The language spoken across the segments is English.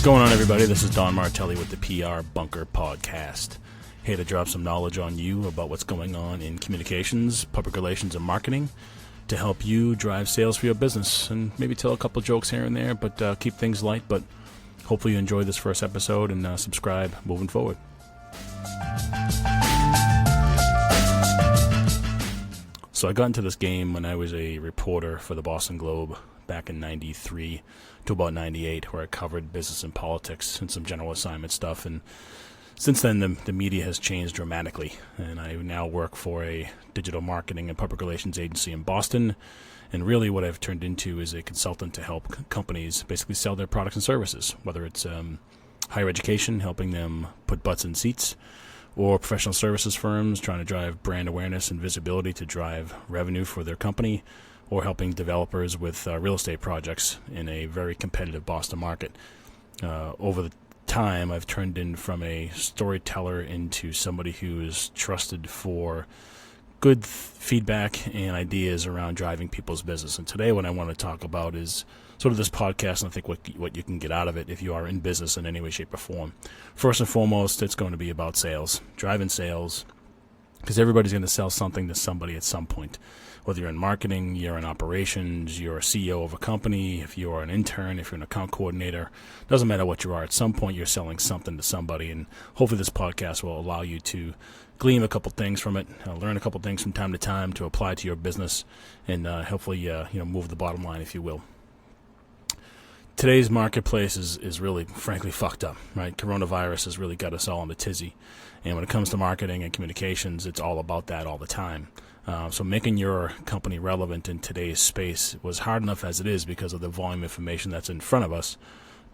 What's going on, everybody? This is Don Martelli with the PR Bunker Podcast. Here to drop some knowledge on you about what's going on in communications, public relations, and marketing to help you drive sales for your business, and maybe tell a couple jokes here and there, but keep things light. But hopefully you enjoyed this first episode and subscribe moving forward. So I got into this game when I was a reporter for the Boston Globe back in 93 to about 98, where I covered business and politics and some general assignment stuff. And since then, the media has changed dramatically, and I now work for a digital marketing and public relations agency in Boston. And really what I've turned into is a consultant to help companies basically sell their products and services, whether it's higher education, helping them put butts in seats, or professional services firms trying to drive brand awareness and visibility to drive revenue for their company, or helping developers with real estate projects in a very competitive Boston market. Over the time, I've turned in from a storyteller into somebody who is trusted for good feedback and ideas around driving people's business. And today what I want to talk about is sort of this podcast, and I think what you can get out of it if you are in business in any way, shape, or form. First and foremost, it's going to be about sales, driving sales, because everybody's going to sell something to somebody at some point. Whether you're in marketing, you're in operations, you're a CEO of a company, if you're an intern, if you're an account coordinator, doesn't matter what you are. At some point, you're selling something to somebody, and hopefully this podcast will allow you to glean a couple things from it, learn a couple things from time to time to apply to your business, and hopefully move the bottom line, if you will. Today's marketplace is really, frankly, fucked up, right? Coronavirus has really got us all in the tizzy. And when it comes to marketing and communications, it's all about that all the time. So making your company relevant in today's space was hard enough as it is because of the volume of information that's in front of us.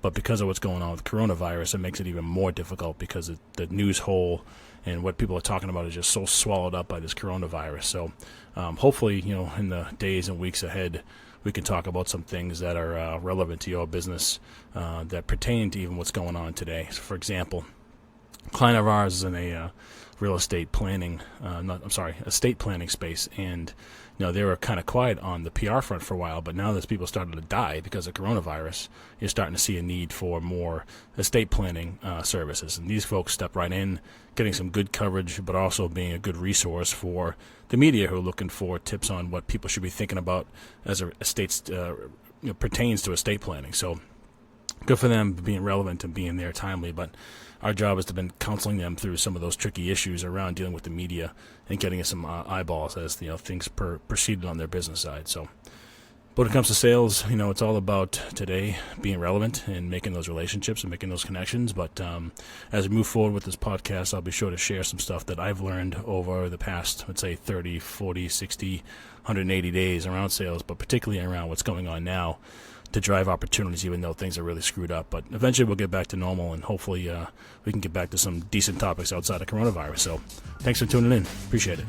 But because of what's going on with coronavirus, it makes it even more difficult because the news hole and what people are talking about is just so swallowed up by this coronavirus. So hopefully, in the days and weeks ahead, we can talk about some things that are relevant to your business that pertain to even what's going on today. So for example, a client of ours is in a estate planning space, and they were kind of quiet on the PR front for a while, but now that people started to die because of coronavirus, you're starting to see a need for more estate planning services. And these folks step right in, getting some good coverage, but also being a good resource for the media who are looking for tips on what people should be thinking about as estates pertains to estate planning. So good for them being relevant and being there timely, but our job has to been counseling them through some of those tricky issues around dealing with the media and getting us some eyeballs as things proceeded on their business side. So, but when it comes to sales, it's all about today being relevant and making those relationships and making those connections. But as we move forward with this podcast, I'll be sure to share some stuff that I've learned over the past, let's say, 30, 40, 60, 180 days around sales, but particularly around what's going on now, to drive opportunities even though things are really screwed up. But eventually we'll get back to normal, and hopefully we can get back to some decent topics outside of coronavirus. So thanks for tuning in. Appreciate it.